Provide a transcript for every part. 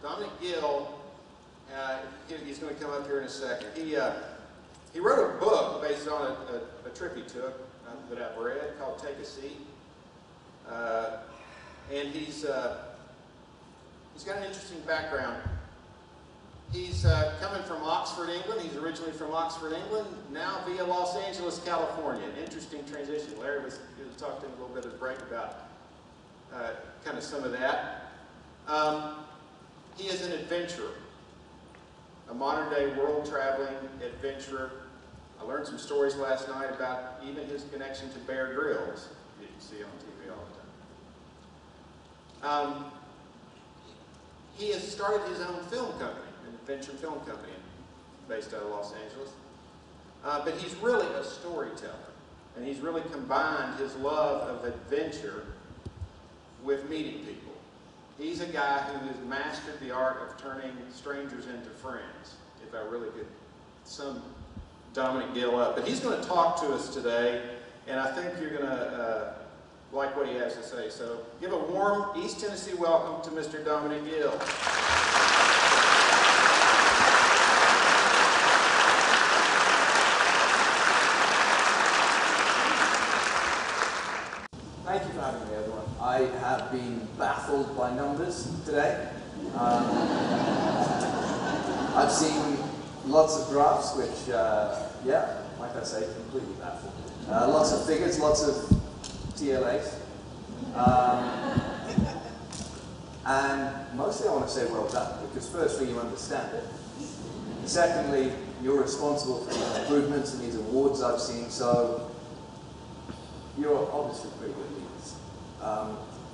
Dominic Gill, he's going to come up here in a second. He wrote a book based on a trip he took that I've read called Take a Seat. And he's got an interesting background. He's coming from Oxford, England. He's originally from Oxford, England, now via Los Angeles, California. An interesting transition. Larry was talking to him a little bit at the break about kind of some of that. He is an adventurer, a modern-day world-traveling adventurer. I learned some stories last night about even his connection to Bear Grylls, you can see on TV all the time. He has started his own film company, an adventure film company based out of Los Angeles. But he's really a storyteller, and he's really combined his love of adventure with meeting people. He's a guy who has mastered the art of turning strangers into friends, if I really could sum Dominic Gill up. But he's going to talk to us today, and I think you're going to like what he has to say. So give a warm East Tennessee welcome to Mr. Dominic Gill. Thank you for having me, everyone. I have been baffled by numbers today. I've seen lots of graphs, which, yeah, like I say, completely baffled. Lots of figures, lots of TLAs. And mostly I want to say well done, because firstly, you understand it. Secondly, you're responsible for these improvements and these awards I've seen, so you're obviously pretty good leaders.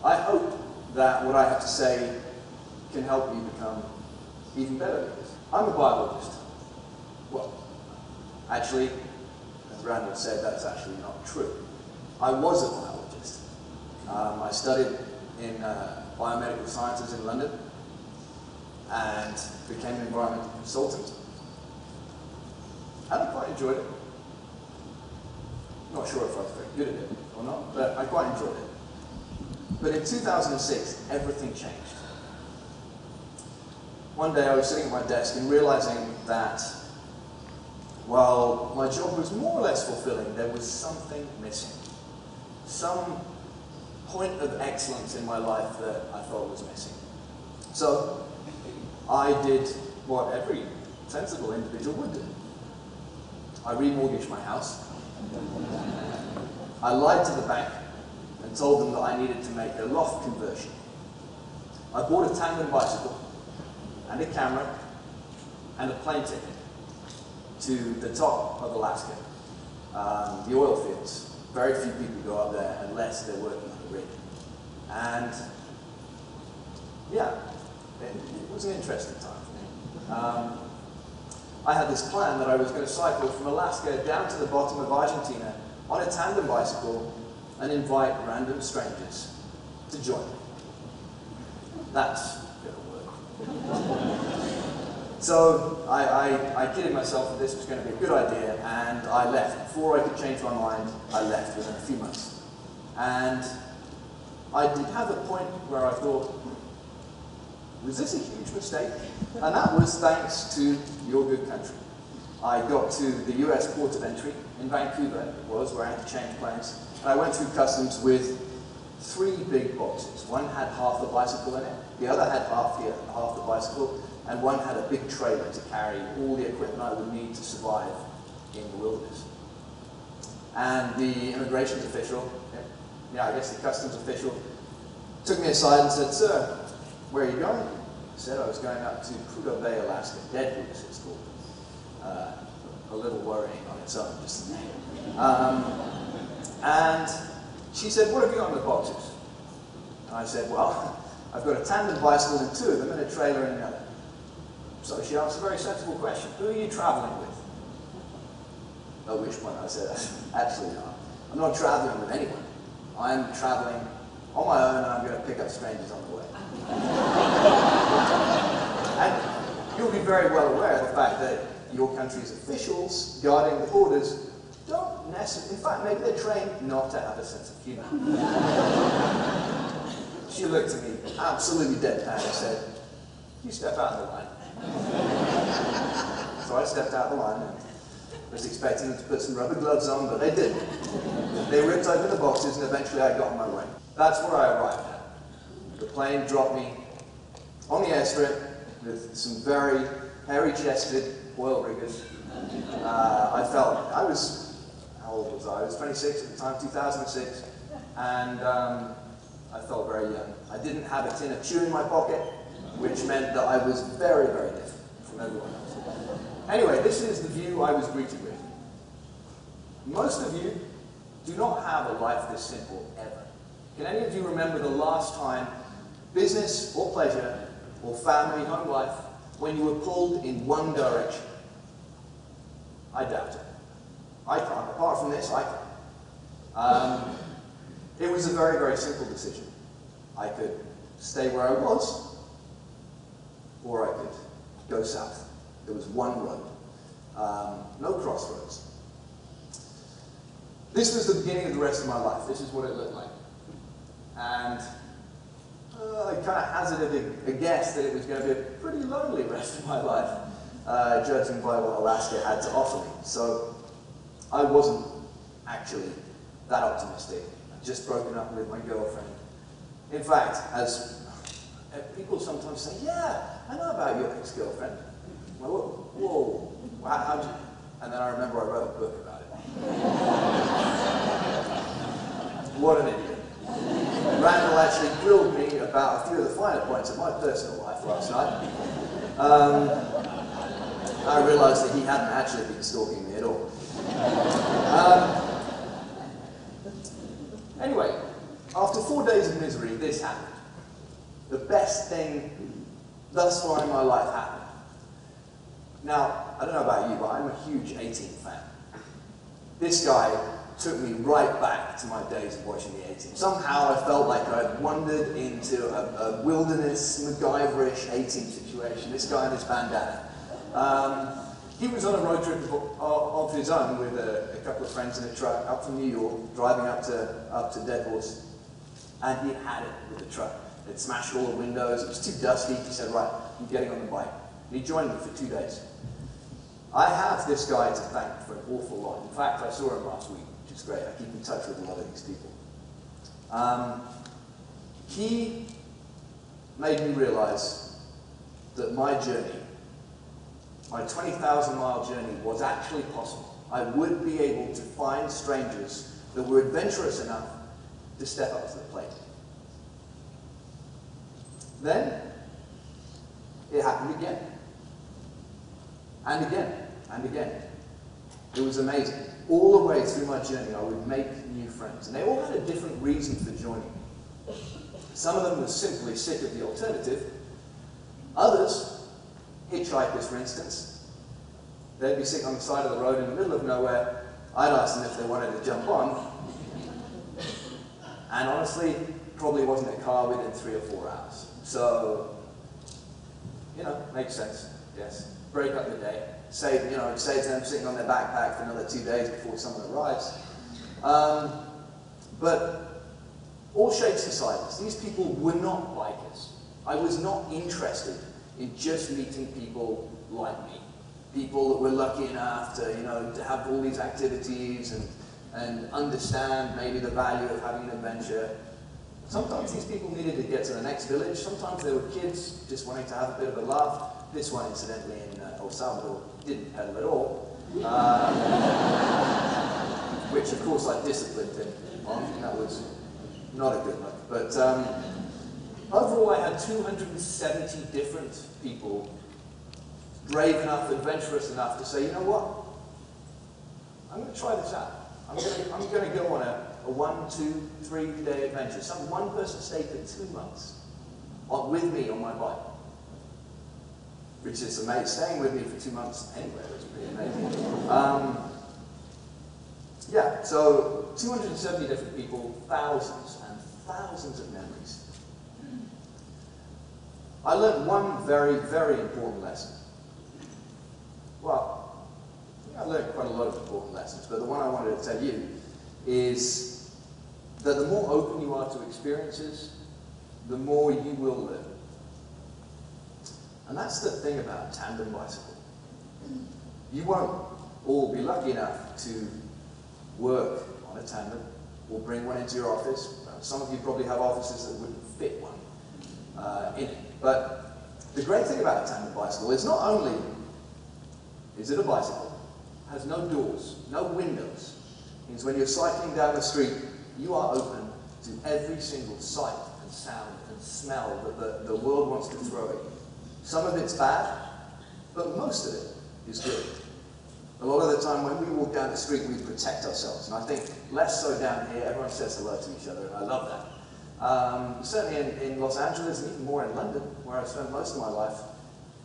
I hope that what I have to say can help you become even better leaders. I'm a biologist. Well, actually, as Randall said, that's actually not true. I was a biologist. I studied in biomedical sciences in London and became an environmental consultant. And I quite enjoyed it. Not sure if I was very good at it or not, but I quite enjoyed it. But in 2006, everything changed. One day I was sitting at my desk and realizing that while my job was more or less fulfilling, there was something missing. Some point of excellence in my life that I thought was missing. So I did what every sensible individual would do. I remortgaged my house. I lied to the bank and told them that I needed to make a loft conversion. I bought a tandem bicycle and a camera and a plane ticket to the top of Alaska, the oil fields. Very few people go up there unless they're working on a rig. And yeah, it was an interesting time for me. I had this plan that I was going to cycle from Alaska down to the bottom of Argentina on a tandem bicycle and invite random strangers to join me. That's going to work. So I kidded myself that this was going to be a good idea, and I left. Before I could change my mind, I left within a few months. And I did have a point where I thought, was this a huge mistake? And that was thanks to your good country. I got to the US port of entry in Vancouver, it was, where I had to change planes. And I went through customs with 3 big boxes. One had half the bicycle in it, the other had half the bicycle, and one had a big trailer to carry all the equipment I would need to survive in the wilderness. And the immigration official, I guess the customs official, took me aside and said, "Sir, where are you going?" I said I was going up to Prudhoe Bay, Alaska, Deadwood as it's called. A little worrying on its own, just the name. And she said, "What have you got in the boxes?" And I said, "Well, I've got a tandem bicycle and 2 of them and a trailer in another." So she asked a very sensible question. "Who are you traveling with?" At which point I said, "Actually, no. I'm not traveling with anyone. I'm traveling on my own, and I'm going to pick up strangers on the way." And you'll be very well aware of the fact that your country's officials guarding the borders don't necessarily, in fact, maybe they're trained not to have a sense of humor. She looked at me absolutely deadpan and said, you step out of the line. So I stepped out of the line and was expecting them to put some rubber gloves on, but they didn't. They ripped open the boxes and eventually I got on my way. That's where I arrived at. The plane dropped me on the airstrip with some very hairy-chested oil riggers. I was, how old was I? I was 26 at the time, 2006, and I felt very young. I didn't have a tin of chew in my pocket, which meant that I was very, very different from everyone else. Anyway, this is the view I was greeted with. Most of you do not have a life this simple, ever. Can any of you remember the last time, business or pleasure, or family, home life, when you were pulled in one direction? I doubt it. I can't. Apart from this, I can't. It was a very, very simple decision. I could stay where I was, or I could go south. There was one road. No crossroads. This was the beginning of the rest of my life. This is what it looked like. And I kind of hazarded a guess that it was going to be a pretty lonely rest of my life, judging by what Alaska had to offer me. So I wasn't actually that optimistic. I'd just broken up with my girlfriend. In fact, as people sometimes say, yeah, I know about your ex-girlfriend. Well, whoa, how'd you? And then I remember I wrote a book about it. What an idiot. Randall actually grilled me about a few of the finer points of my personal life last night. I realized that he hadn't actually been stalking me at all. Anyway, after 4 days of misery, this happened. The best thing thus far in my life happened. Now, I don't know about you, but I'm a huge A-Team fan. This guy took me right back to my days of watching the A-Team. Somehow I felt like I'd wandered into a wilderness, MacGyver-ish A-Team situation. This guy and his bandana. He was on a road trip of his own with a couple of friends in a truck up from New York, driving up to Dead Horse, and he had it with the truck. It smashed all the windows, it was too dusty. He said, right, I'm getting on the bike. And he joined me for 2 days. I have this guy to thank for an awful lot. In fact, I saw him last week, which is great. I keep in touch with a lot of these people. He made me realize that my journey, my 20,000-mile journey, was actually possible. I would be able to find strangers that were adventurous enough to step up to the plate. Then, it happened again. And again, and again. It was amazing. All the way through my journey, I would make new friends. And they all had a different reason for joining me. Some of them were simply sick of the alternative. Others, hitchhikers for instance, they'd be sitting on the side of the road in the middle of nowhere. I'd ask them if they wanted to jump on. And honestly, probably wasn't a car within 3 or 4 hours. So, you know, makes sense, yes. Break up the day. Save them sitting on their backpack for another 2 days before someone arrives. But all shapes and sizes. These people were not bikers. I was not interested in just meeting people like me. People that were lucky enough to, to have all these activities and understand maybe the value of having an adventure. Sometimes these people needed to get to the next village. Sometimes they were kids just wanting to have a bit of a laugh. This one, incidentally, in El Salvador, didn't pedal at all. Which, of course, I disciplined him on. That was not a good look. But overall, I had 270 different people brave enough, adventurous enough to say, you know what? I'm going to try this out. I'm going to go on a 1, 2, 3 day adventure. Some one person stayed for 2 months with me on my bike, which is amazing. Staying with me for 2 months anywhere was pretty amazing. Yeah, so 270 different people, thousands and thousands of memories. I learned one very, very important lesson. Well, I learned quite a lot of important lessons, but the one I wanted to tell you is that the more open you are to experiences, the more you will learn. And that's the thing about a tandem bicycle. You won't all be lucky enough to work on a tandem or bring one into your office. Some of you probably have offices that wouldn't fit one in it. But the great thing about a tandem bicycle is not only is it a bicycle, it has no doors, no windows. It means when you're cycling down the street, you are open to every single sight and sound and smell that the world wants to throw at you. Some of it's bad, but most of it is good. A lot of the time when we walk down the street, we protect ourselves. And I think less so down here. Everyone says hello to each other, and I love that. Certainly in Los Angeles, and even more in London, where I've spent most of my life,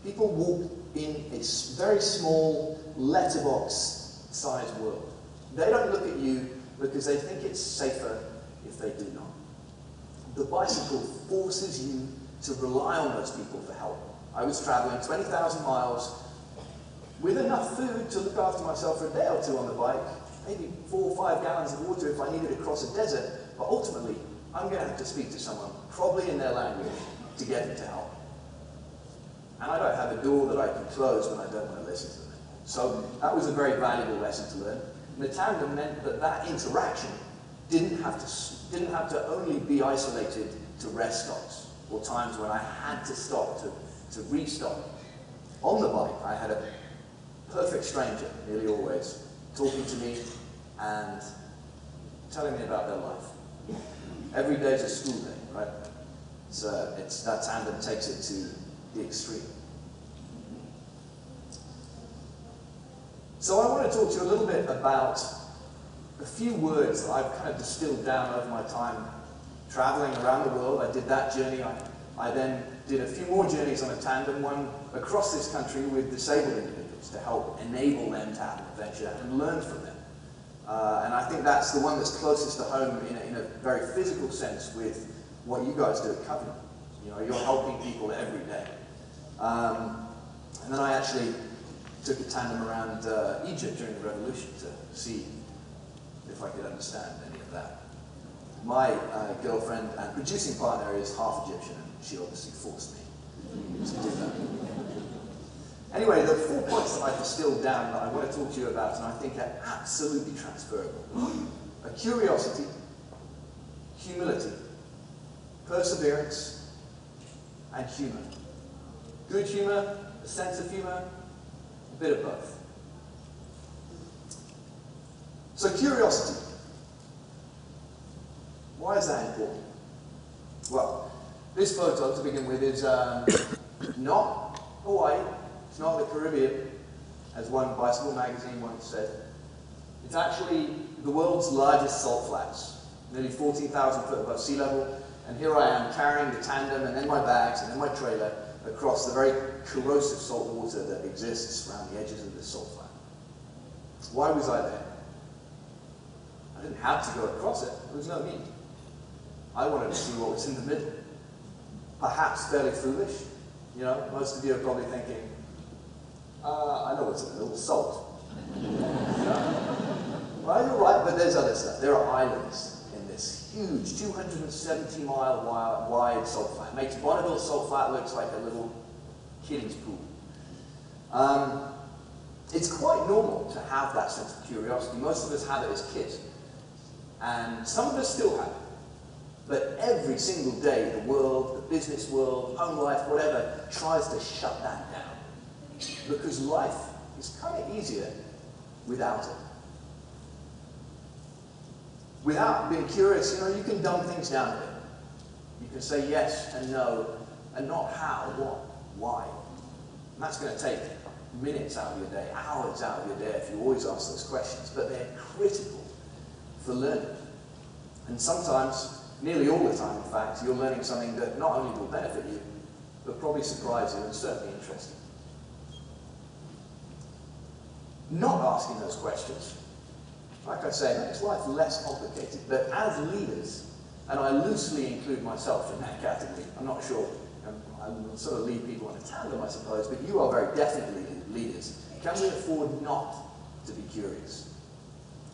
people walk in a very small letterbox-sized world. They don't look at you because they think it's safer if they do not. The bicycle forces you to rely on those people for help. I was traveling 20,000 miles with enough food to look after myself for a day or two on the bike, maybe 4 or 5 gallons of water if I needed to cross a desert, but ultimately, I'm going to have to speak to someone, probably in their language, to get them to help. And I don't have a door that I can close when I don't want to listen to them. So that was a very valuable lesson to learn. And the tandem meant that that interaction didn't have to only be isolated to rest stops or times when I had to stop to restock. On the bike, I had a perfect stranger, nearly always, talking to me and telling me about their life. Every day's a school day, right? So it's that tandem takes it to the extreme. So I want to talk to you a little bit about a few words that I've kind of distilled down over my time traveling around the world. I did that journey. I then did a few more journeys on a tandem, one across this country with disabled individuals to help enable them to have an adventure and learn from them. And I think that's the one that's closest to home in a very physical sense with what you guys do at Covenant. You know, you're helping people every day. And then I actually took a tandem around Egypt during the revolution to see if I could understand any of that. My girlfriend and producing partner is half Egyptian, and she obviously forced me to do that. Anyway, there are 4 points that I've distilled down that I want to talk to you about, and I think are absolutely transferable. A curiosity, humility, perseverance, and humor. Good humor, a sense of humor, a bit of both. So curiosity. Why is that important? Well, this photo, to begin with, is not Hawaii. It's not the Caribbean, as one bicycle magazine once said. It's actually the world's largest salt flats, nearly 14,000 foot above sea level. And here I am carrying the tandem and then my bags and then my trailer across the very corrosive salt water that exists around the edges of this salt flat. Why was I there? I didn't have to go across it. There was no need. I wanted to see what was in the middle. Perhaps fairly foolish. You know, most of you are probably thinking, I know what's in the middle, salt. You know? Well, you're right, but there's other stuff. There are islands in this huge 270-mile wide salt flat. It makes Bonneville Salt Flat looks like a little kiddie's pool. It's quite normal to have that sense of curiosity. Most of us have it as kids. And some of us still have it. But every single day, the world, the business world, home life, whatever, tries to shut that down. Because life is kind of easier without it. Without being curious, you know, you can dumb things down a bit. You can say yes and no, and not how, what, why. And that's going to take minutes out of your day, hours out of your day if you always ask those questions. But they're critical for learning. And sometimes, nearly all the time in fact, you're learning something that not only will benefit you, but probably surprise you and certainly interest you. Not asking those questions, like I say, makes life less complicated. But as leaders, and I loosely include myself in that category, I'm not sure, I sort of lead people on a tandem, I suppose, but you are very definitely leaders. Can we afford not to be curious?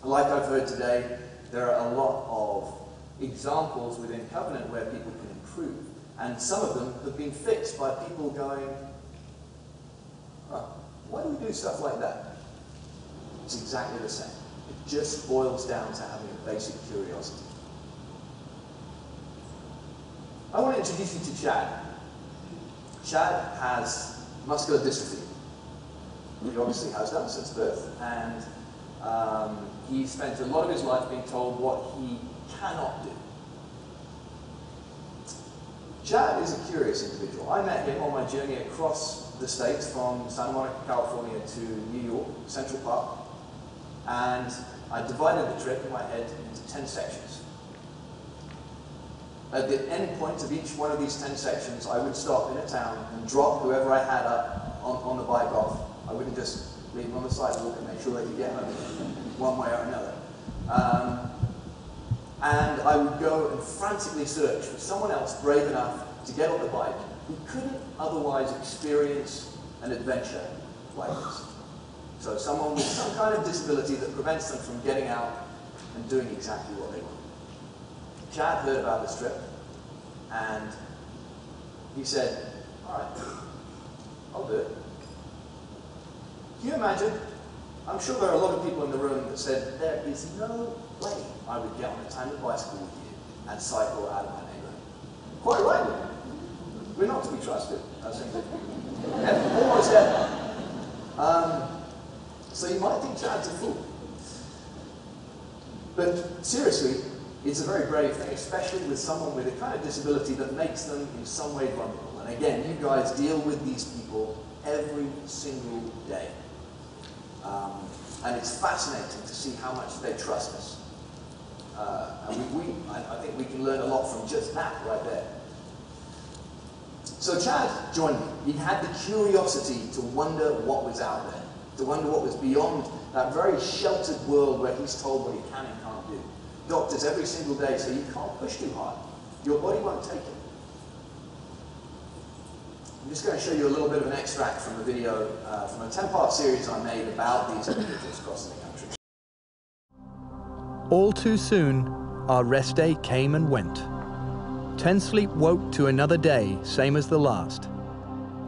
Like I've heard today, there are a lot of examples within Covenant where people can improve. And some of them have been fixed by people going, Why do we do stuff like that? It's exactly the same. It just boils down to having a basic curiosity. I want to introduce you to Chad. Chad has muscular dystrophy. He obviously has done since birth, and he spent a lot of his life being told what he cannot do. Chad is a curious individual. I met him on my journey across the states from Santa Monica, California to New York, Central Park, and I divided the trip in my head into 10 sections. At the end point of each one of these 10 sections, I would stop in a town and drop whoever I had up on the bike off. I wouldn't just leave them on the sidewalk and make sure they could get home one way or another. And I would go and frantically search for someone else brave enough to get on the bike who couldn't otherwise experience an adventure like this. So someone with some kind of disability that prevents them from getting out and doing exactly what they want. Chad heard about this trip, and he said, all right, I'll do it. Can you imagine? I'm sure there are a lot of people in the room that said, there is no way I would get on a tandem bicycle with you and cycle out of my neighborhood. Quite rightly. We're not to be trusted, simply. Almost ever. So you might think Chad's a fool. But seriously, it's a very brave thing, especially with someone with a kind of disability that makes them in some way vulnerable. And again, you guys deal with these people every single day. And it's fascinating to see how much they trust us. And I think we can learn a lot from just that right there. So Chad joined me. He had the curiosity to wonder what was out there, to wonder what was beyond that very sheltered world where he's told what he can and can't do. Doctors every single day say you can't push too hard. Your body won't take it. I'm just going to show you a little bit of an extract from a video from a 10-part series I made about these individuals crossing the country. All too soon, our rest day came and went. Ten Sleep woke to another day, same as the last.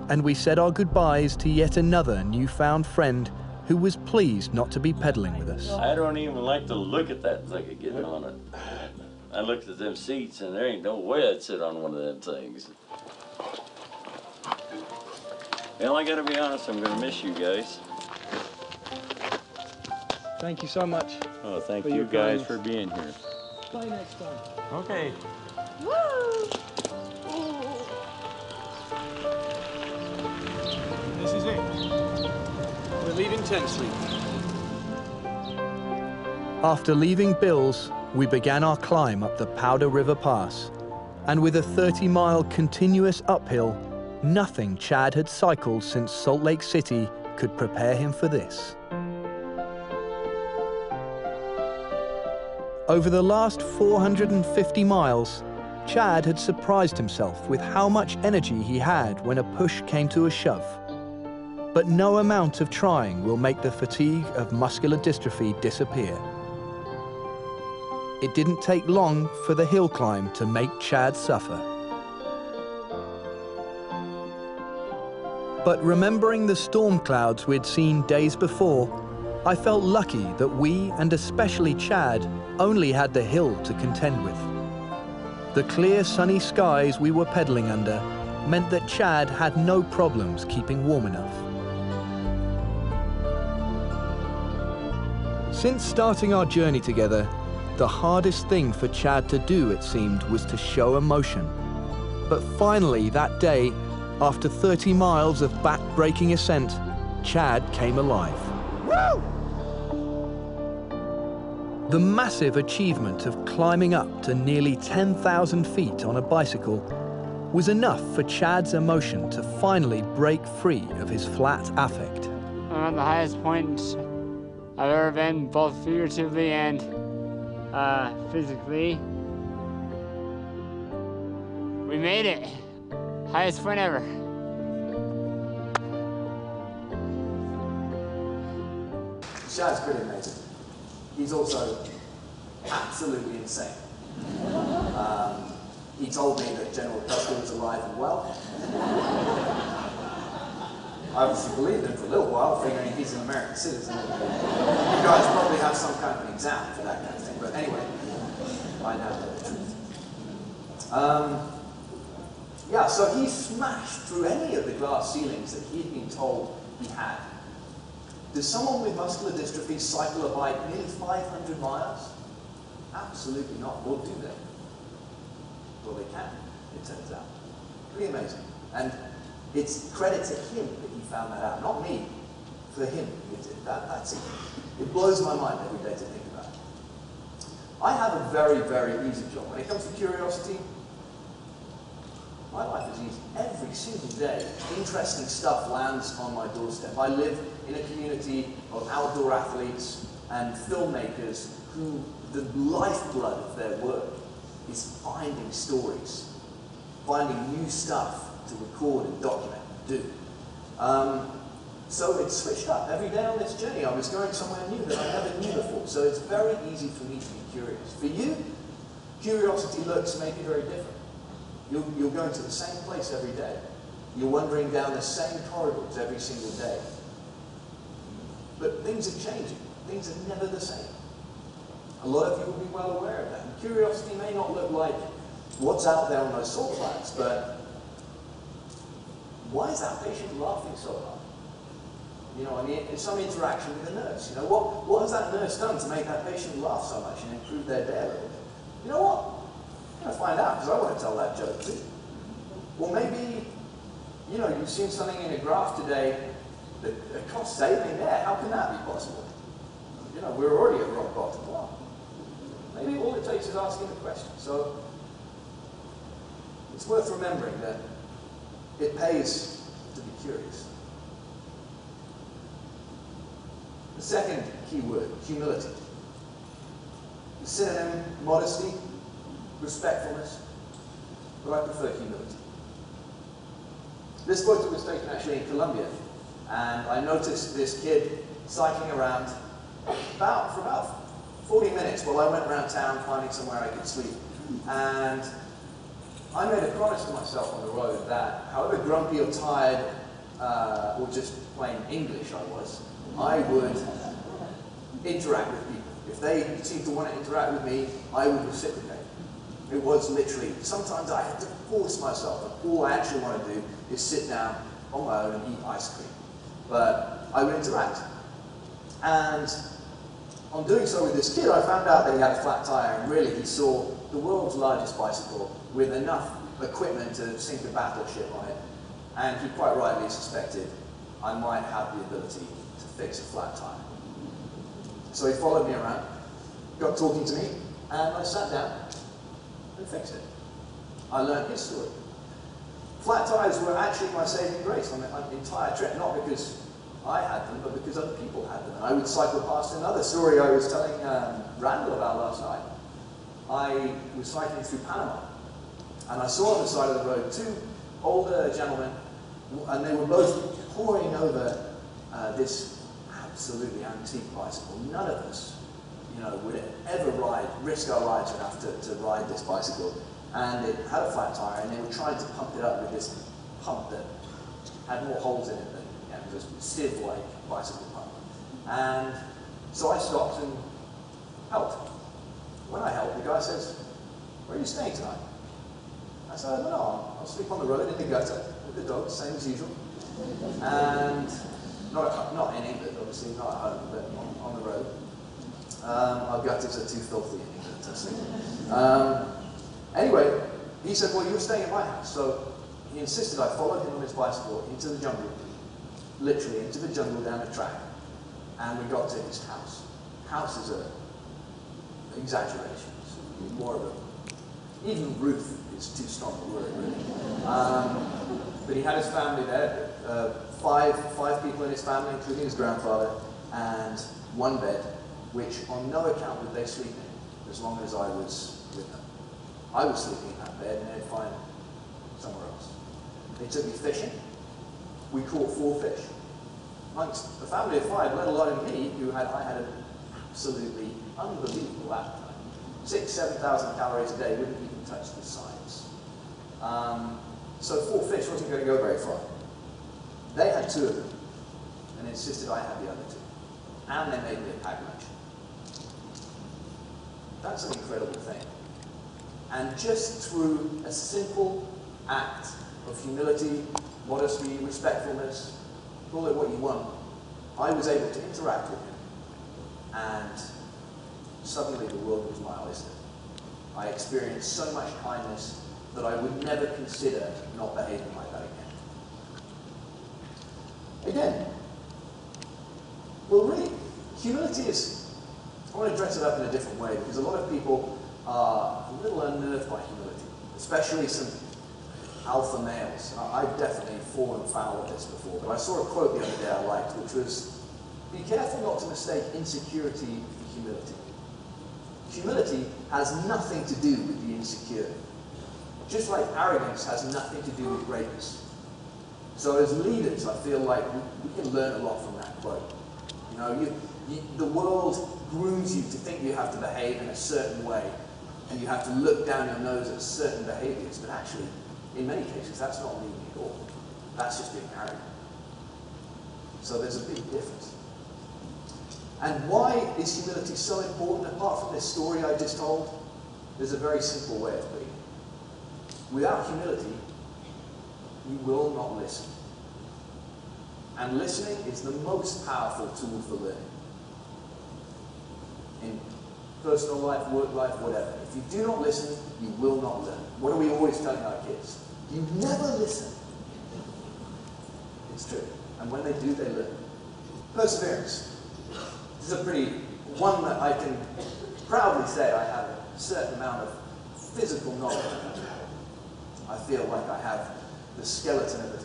And we said our goodbyes to yet another newfound friend who was pleased not to be pedaling with us. I don't even like to look at that thing and get on it. I looked at them seats and there ain't no way I'd sit on one of them things. Well, I gotta be honest, I'm gonna miss you guys. Thank you so much. Oh, thank you guys for being here. Bye next time. Okay. Woo! This is it. We're leaving Ten Sleep. After leaving Bill's, we began our climb up the Powder River Pass. And with a 30-mile continuous uphill, nothing Chad had cycled since Salt Lake City could prepare him for this. Over the last 450 miles, Chad had surprised himself with how much energy he had when a push came to a shove. But no amount of trying will make the fatigue of muscular dystrophy disappear. It didn't take long for the hill climb to make Chad suffer. But remembering the storm clouds we'd seen days before, I felt lucky that we, and especially Chad, only had the hill to contend with. The clear sunny skies we were pedaling under meant that Chad had no problems keeping warm enough. Since starting our journey together, the hardest thing for Chad to do, it seemed, was to show emotion. But finally that day, after 30 miles of back-breaking ascent, Chad came alive. Woo! The massive achievement of climbing up to nearly 10,000 feet on a bicycle was enough for Chad's emotion to finally break free of his flat affect. I'm at the highest point I've ever been, both figuratively and physically. We made it. Highest point ever. Chad's pretty amazing. He's also absolutely insane. He told me that General Custer was alive and well. I obviously believed him for a little while, figuring he's an American citizen. You guys probably have some kind of an exam for that kind of thing. But anyway, I now know the truth. Yeah, so he smashed through any of the glass ceilings that he'd been told he had. Does someone with muscular dystrophy cycle a bike nearly 500 miles? Absolutely not. Or do they? Well, they can, it turns out. Pretty amazing. And it's credit to him that he found that out, not me. For him, he did. That's it. It blows my mind every day to think about it. I have a very, very easy job. When it comes to curiosity, my life is easy. Every single day, interesting stuff lands on my doorstep. I live in a community of outdoor athletes and filmmakers who the lifeblood of their work is finding stories, finding new stuff to record and document and do. So it's switched up. Every day on this journey, I was going somewhere new that I never knew before. So it's very easy for me to be curious. For you, curiosity looks maybe very different. You're going to the same place every day. You're wandering down the same corridors every single day. But things are changing. Things are never the same. A lot of you will be well aware of that. And curiosity may not look like what's out there on those salt flats, but why is that patient laughing so hard? You know, I mean, it's some interaction with the nurse. You know, what has that nurse done to make that patient laugh so much and improve their day a little bit? You know what? I'm going to find out, because I want to tell that joke too. Or maybe, you know, you've seen something in a graph today, the cost saving there. How can that be possible? You know, we're already at rock bottom. Well, maybe all it takes is asking the question. So it's worth remembering that it pays to be curious. The second key word, humility. The synonym, modesty, respectfulness, but I prefer humility. This photo was taken actually in Colombia, and I noticed this kid cycling around for about 40 minutes while I went around town finding somewhere I could sleep. And I made a promise to myself on the road that however grumpy or tired or just plain English I was, I would interact with people. If they seemed to want to interact with me, I would reciprocate. It was literally, sometimes I had to force myself, and all I actually want to do is sit down on my own and eat ice cream. But I would interact. And on doing so with this kid, I found out that he had a flat tire, and really he saw the world's largest bicycle with enough equipment to sink a battleship on it. And he quite rightly suspected I might have the ability to fix a flat tire. So he followed me around, got talking to me, and I sat down and fixed it. I learned his story. Flat tires were actually my saving grace on the entire trip, not because I had them, but because other people had them. And I would cycle past another story I was telling Randall about last night. I was cycling through Panama, and I saw on the side of the road two older gentlemen, and they were both poring over this absolutely antique bicycle. None of us, you know, would ever risk our lives enough to ride this bicycle. And it had a flat tire, and they were trying to pump it up with this pump that had more holes in it than just sieve-like bicycle pump. And so I stopped and helped. When I helped, the guy says, "Where are you staying tonight?" I said, "No, I'll sleep on the road in the gutter with the dogs, same as usual." And not in England, obviously, not at home, but on the road. Our gutters are too filthy in England to sleep. Anyway, he said, "Well, you're staying at my house." So he insisted I followed him on his bicycle into the jungle, literally into the jungle down a track, and we got to his house. House is an exaggeration. It's more of a, even roof is too strong a word, really. But he had his family there, five people in his family, including his grandfather, and one bed, which on no account would they sleep in as long as I was with them. I was sleeping in that bed, and they'd find somewhere else. They took me fishing. We caught 4 fish. Amongst a family of 5, let alone me, I had an absolutely unbelievable appetite. 6,000–7,000 calories a day wouldn't even touch the sides. So 4 fish wasn't going to go very far. They had 2 of them and insisted I had the other 2. And they made me a packed lunch. That's an incredible thing. And just through a simple act of humility, modesty, respectfulness, call it what you want, I was able to interact with him. And suddenly the world was my oyster. I experienced so much kindness that I would never consider not behaving like that again. Well, really, humility is, I want to dress it up in a different way, because a lot of people are a little unnerved by humility, especially some alpha males. I've definitely fallen foul of this before, but I saw a quote the other day I liked, which was, be careful not to mistake insecurity for humility. Humility has nothing to do with the insecure, just like arrogance has nothing to do with greatness. So as leaders, I feel like we can learn a lot from that quote. You know, the world grooms you to think you have to behave in a certain way, and you have to look down your nose at certain behaviors, but actually, in many cases, that's not leading at all. That's just being arrogant. So there's a big difference. And why is humility so important, apart from this story I just told? There's a very simple way of putting it. Without humility, you will not listen. And listening is the most powerful tool for learning. In personal life, work life, whatever. If you do not listen, you will not learn. What are we always telling our kids? You never listen. It's true. And when they do, they learn. Perseverance. This is a pretty one that I can proudly say I have a certain amount of physical knowledge of. I feel like I have the skeleton of a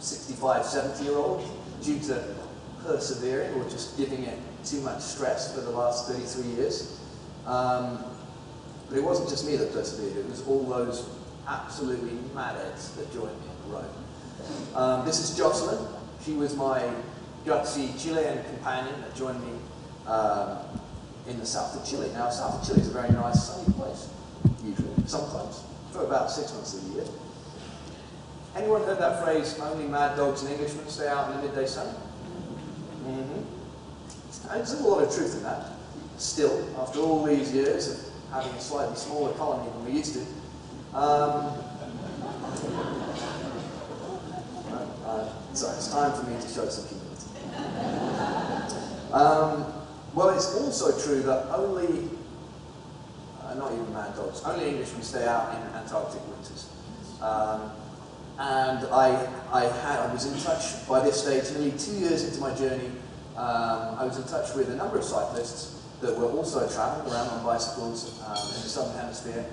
65, 70-year-old due to persevering or just giving it too much stress for the last 33 years. But it wasn't just me that persevered, it was all those absolutely mad heads that joined me on the road. This is Jocelyn. She was my gutsy Chilean companion that joined me in the south of Chile. Now, south of Chile is a very nice, sunny place, usually, sometimes, for about 6 months of the year. Anyone heard that phrase, only mad dogs and Englishmen stay out in the midday sun? And there's a lot of truth in that. Still, after all these years of having a slightly smaller colony than we used to, so it's time for me to show some humility. Well, it's also true that only, not even mad dogs, only Englishmen stay out in Antarctic winters. And I was in touch, by this stage, nearly 2 years into my journey, I was in touch with a number of cyclists that were also traveling around on bicycles in the southern hemisphere.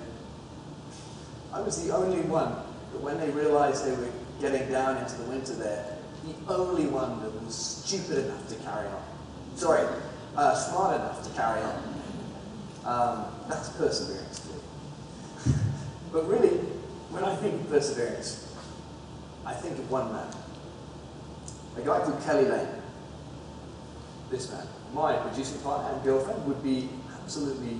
I was the only one that when they realized they were getting down into the winter there, the only one that was stupid enough to carry on. Sorry, smart enough to carry on. That's perseverance too. But really, when I think of perseverance, I think of one man, a guy called Kelly Lane. This man, my producing partner and girlfriend, would be absolutely,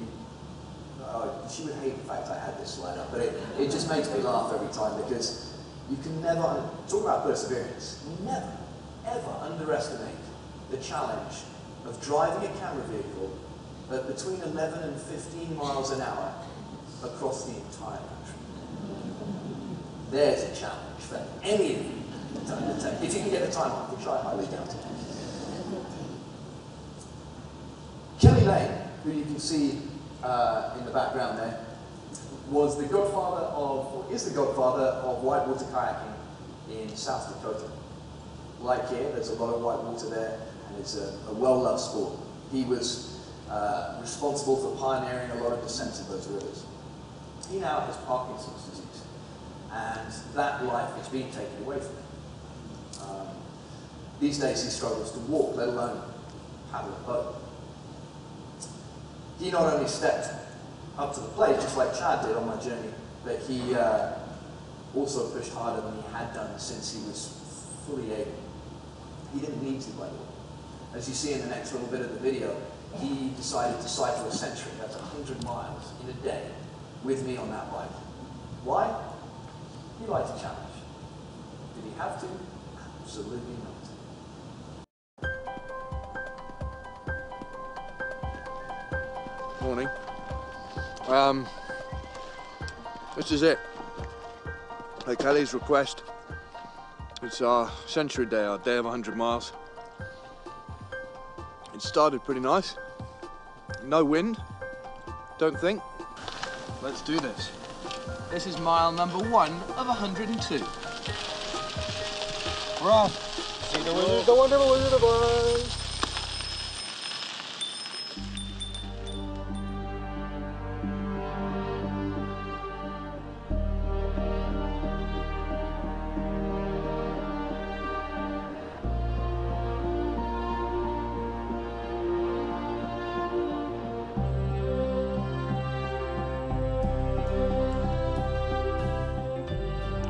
she would hate the fact I had this slide up, but it just makes me laugh every time, because you can never, talk about perseverance, never, ever underestimate the challenge of driving a camera vehicle at between 11 and 15 miles an hour across the entire country. There's a challenge for any of you to undertake. If you can get the time off, which I highly doubt it. Kelly Lane, who you can see in the background there, was the godfather of, or is the godfather of whitewater kayaking in South Dakota. Like here, there's a lot of whitewater there, and it's a well-loved sport. He was responsible for pioneering a lot of descents of those rivers. He now has Parkinson's disease, and that life is being taken away from him. These days he struggles to walk, let alone paddle a boat. He not only stepped up to the plate, just like Chad did on my journey, but he also pushed harder than he had done since he was fully able. He didn't need to, by the way. As you see in the next little bit of the video, he decided to cycle a century, that's 100 miles in a day, with me on that bike. Why? He liked a challenge. Did he have to? Absolutely not. Morning. This is it. At Kelly's request. It's our century day, our day of 100 miles. It started pretty nice. No wind, don't think. Let's do this. This is mile number 1 of 102. We're off. See the wizard, the wonderful Wizard of Oz.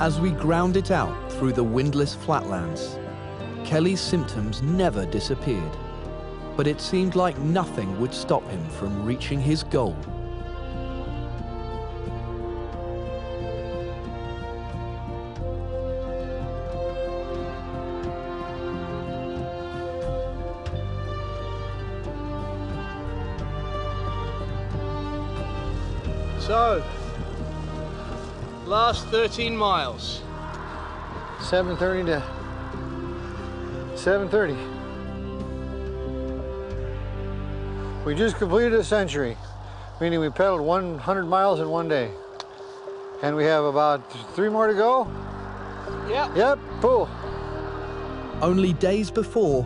As we ground it out through the windless flatlands, Kelly's symptoms never disappeared, but it seemed like nothing would stop him from reaching his goal. So, last 13 miles. 7:30 to 7:30. We just completed a century, meaning we pedaled 100 miles in one day. And we have about 3 more to go. Yep, full. Only days before,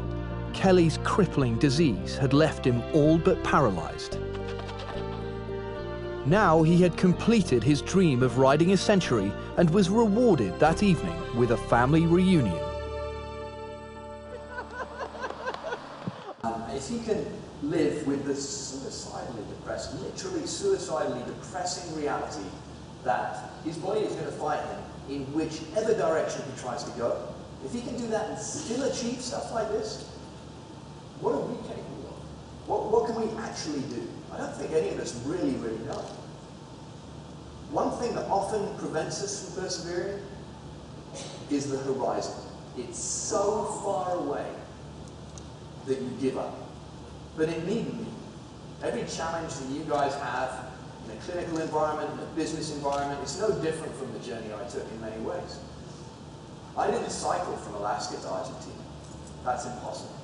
Kelly's crippling disease had left him all but paralyzed. Now he had completed his dream of riding a century and was rewarded that evening with a family reunion. If he can live with the suicidally depressed, literally suicidally depressing reality that his body is going to fight him in whichever direction he tries to go, if he can do that and still achieve stuff like this, what are we capable of? What can we actually do? I don't think any of us really know. One thing that often prevents us from persevering is the horizon. It's so far away that you give up. But it needn't be. Every challenge that you guys have in a clinical environment, in a business environment, it's no different from the journey I took in many ways. I didn't cycle from Alaska to Argentina. That's impossible.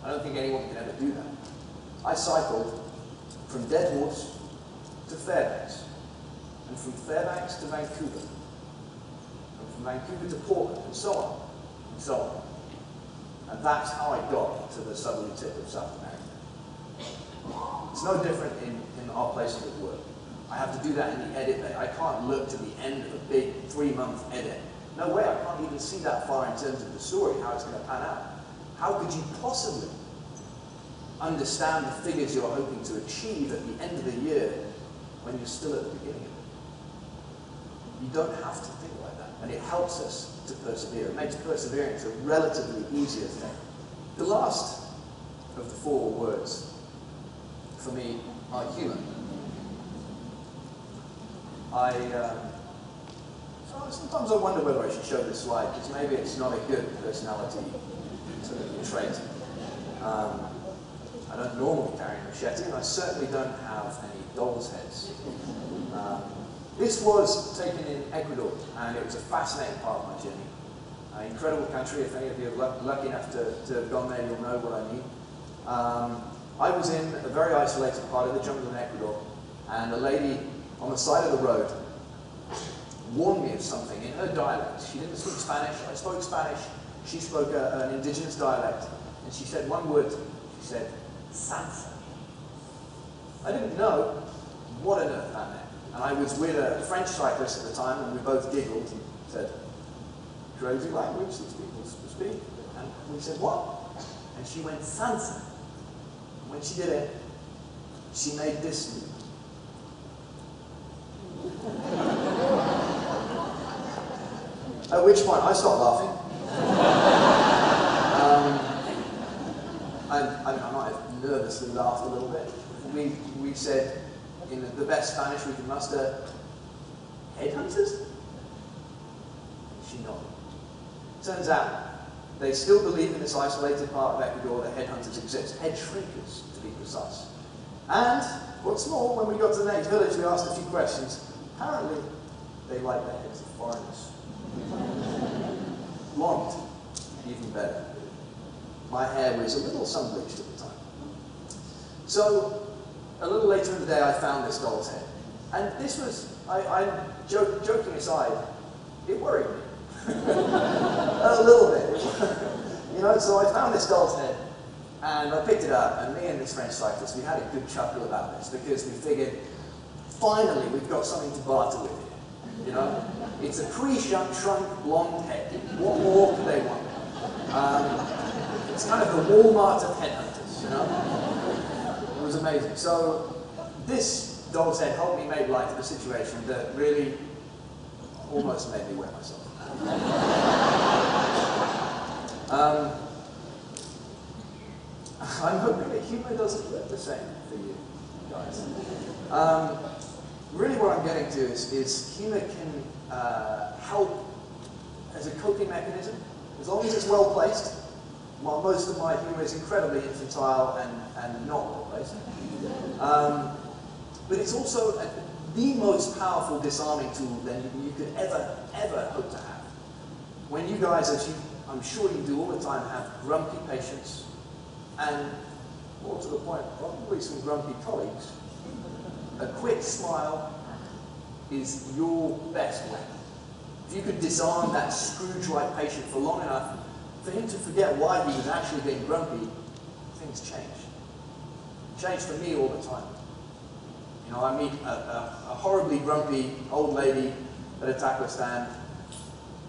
I don't think anyone can ever do that. I cycled from Dead Horse to Fairbanks, and from Fairbanks to Vancouver, and from Vancouver to Portland, and so on, and so on. And that's how I got to the southerly tip of South America. It's no different in our places of work. I have to do that in the edit bay. I can't look to the end of a big 3-month edit. No way, I can't even see that far in terms of the story, how it's going to pan out. How could you possibly understand the figures you're hoping to achieve at the end of the year when you're still at the beginning of it? You don't have to think like that, and it helps us to persevere. It makes perseverance a relatively easier thing. The last of the 4 words for me are human. Sometimes I wonder whether I should show this slide, because maybe it's not a good personality trait. I don't normally carry a machete, and I certainly don't have any doll's heads. This was taken in Ecuador, and it was a fascinating part of my journey. An incredible country. If any of you are lucky enough to have gone there, you'll know what I mean. I was in a very isolated part of the jungle in Ecuador, and a lady on the side of the road warned me of something in her dialect. She didn't speak Spanish, I spoke Spanish, she spoke an indigenous dialect, and she said one word. She said, "Sansa." I didn't know what on earth that meant. And I was with a French cyclist at the time, and we both giggled and said, "Crazy language these people speak." And we said, "What?" And she went, "Sansa." And when she did it, she made this move. At which point I stopped laughing. I might have nervously laughed a little bit. We said, in the best Spanish we could muster, "Headhunters?" She nodded. Turns out, They still believe in this isolated part of Ecuador that headhunters exist, head shrinkers to be precise. And, what's more, when we got to the next village, we asked a few questions. Apparently, they like the heads of foreigners. Blonde, even better. My hair was a little sun-bleached at the time. So, a little later in the day, I found this doll's head. And this was, joking aside, it worried me. A little bit. You know, so I found this doll's head, and I picked it up, and me and this French cyclist, we had a good chuckle about this, because we figured, finally, we've got something to barter with here. You know? It's a pre-shrunk blonde head. What more could they want? It's kind of the Walmart of headhunters, you know? It was amazing. So, this doll's head helped me make light of the situation that really almost made me wet myself. I'm hoping that humor doesn't look the same for you guys. Really what I'm getting to is humor can help as a coping mechanism, as long as it's well placed. While most of my humor is incredibly infantile and not well placed. But it's also the most powerful disarming tool that you could ever hope to have. When you guys, as I'm sure you do all the time, have grumpy patients, and more to the point, probably some grumpy colleagues, a quick smile is your best weapon. If you could disarm that Scrooge-like patient for long enough for him to forget why he was actually being grumpy, things change. Change for me all the time. You know, I meet a horribly grumpy old lady at a tackle stand,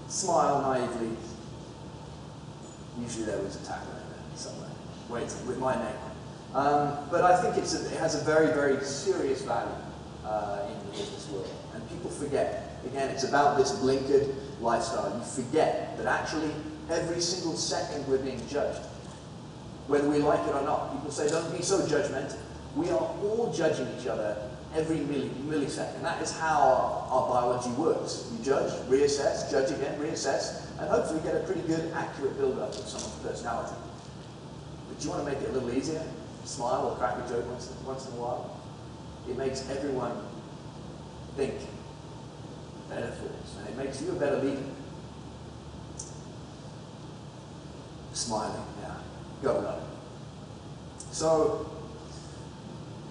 smile naively. Usually there was a tackle in there somewhere, waiting with my name on it. But I think it has a very, very serious value in the business world. And people forget. Again, it's about this blinkered lifestyle. You forget that actually every single second we're being judged, whether we like it or not. People say, don't be so judgmental. We are all judging each other every millisecond. That is how our biology works. You judge, reassess, judge again, reassess, and hopefully get a pretty good, accurate build-up of someone's personality. But do you want to make it a little easier? Smile or crack a joke once in a while? It makes everyone think better thoughts, and it makes you a better leader. Smiling, yeah. Go on. So,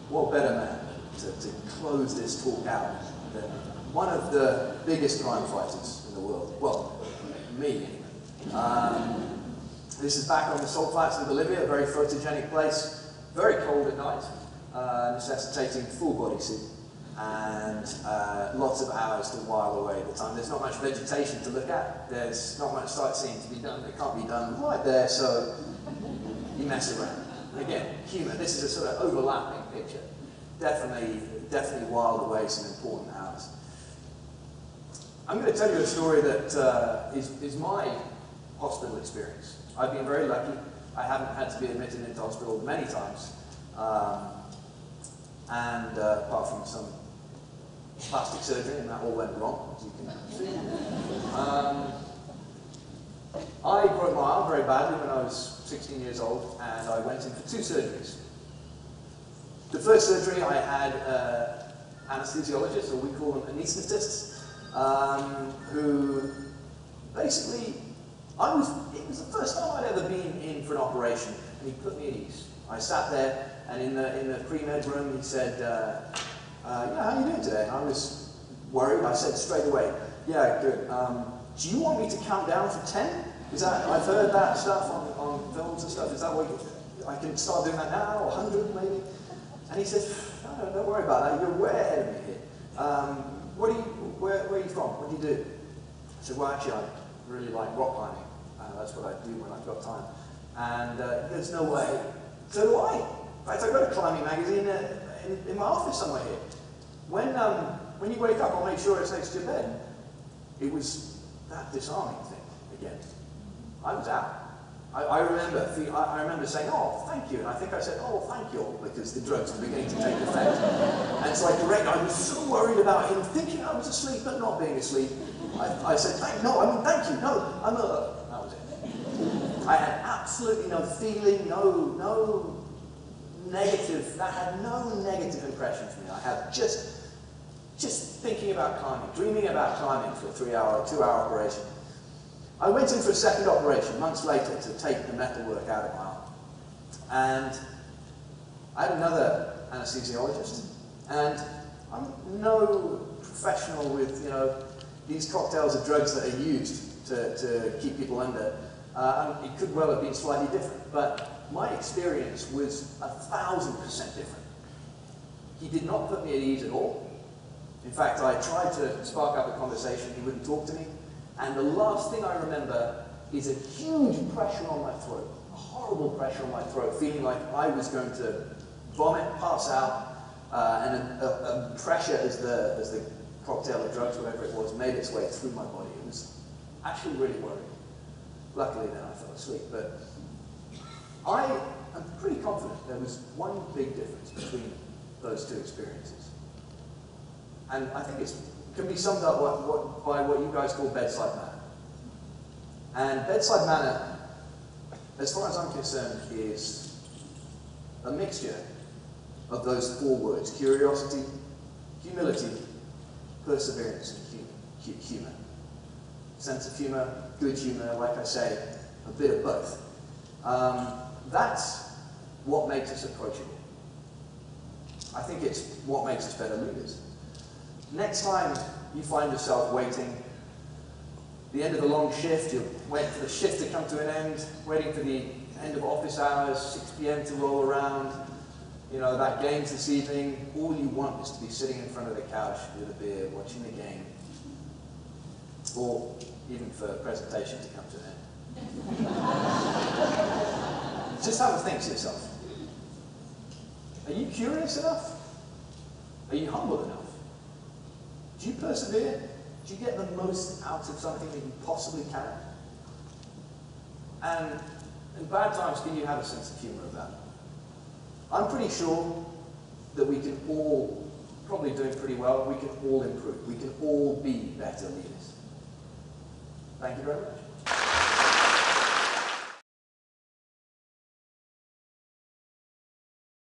what better man to close this talk out than one of the biggest crime fighters in the world? Well, me. This is back on the salt flats in Bolivia, a very photogenic place, very cold at night, necessitating full bodysuit and lots of hours to while away the time. There's not much vegetation to look at. There's not much sightseeing to be done. It can't be done right there, so you mess around. Again, humour. This is a sort of overlapping picture. Definitely while away some important hours. I'm going to tell you a story that is my hospital experience. I've been very lucky. I haven't had to be admitted into hospital many times. And apart from some plastic surgery, and that all went wrong, as you can see. I broke my arm very badly when I was 16 years old, and I went in for 2 surgeries. The first surgery, I had anesthesiologists, or we call them anaesthetists, who basically, it was the first time I'd ever been in for an operation, and he put me at ease. I sat there, and in the pre-med room, he said, yeah, how are you doing today? And I was worried. I said straight away, yeah, good. Do you want me to count down from 10? Is that, I've heard that stuff on films and stuff. Is that what I can start doing that now, or 100 maybe? And he said, no, don't worry about that. You're way ahead of me here. Where are you from? What do you do? I said, well, actually, I really like rock climbing. That's what I do when I've got time. And there's no way. So do I. In fact, I've got a climbing magazine in my office somewhere here. When you wake up, I'll make sure it's next to your bed. It was that disarming thing again. I was out. I remember saying, oh, thank you. And I think I said, oh, thank you, because the drugs were beginning to take effect. And so I was so worried about him thinking I was asleep, but not being asleep. I said, thank you. No, that was it. I had absolutely no feeling, no negative, that had no negative impression for me. I had just thinking about climbing, dreaming about climbing for a 2-hour operation. I went in for a second operation months later to take the metalwork out of my arm. And I had another anesthesiologist, and I'm no professional with, these cocktails of drugs that are used to keep people under. It could well have been slightly different, but my experience was 1,000% different. He did not put me at ease at all. In fact, I tried to spark up a conversation, he wouldn't talk to me, and the last thing I remember is a huge pressure on my throat, a horrible pressure on my throat, feeling like I was going to vomit, pass out, and a pressure as the cocktail of drugs, whatever it was, made its way through my body. It was actually really worrying. Luckily then I fell asleep, but I am pretty confident there was one big difference between those two experiences. And I think it can be summed up by what you guys call bedside manner. And bedside manner, as far as I'm concerned, is a mixture of those 4 words: curiosity, humility, perseverance, and humor. Sense of humor, good humor, like I say, a bit of both. That's what makes us approachable. I think it's what makes us better leaders. Next time you find yourself waiting, the end of a long shift, you're waiting for the shift to come to an end, waiting for the end of office hours, 6 p.m. to roll around, that game's this evening, all you want is to be sitting in front of the couch with a beer, watching the game, or even for a presentation to come to an end. Just have a think to yourself. Are you curious enough? Are you humble enough? Do you persevere? Do you get the most out of something that you possibly can? And in bad times, can you have a sense of humor about it? I'm pretty sure that we can all, probably doing pretty well, we can all improve. We can all be better leaders. Thank you very much.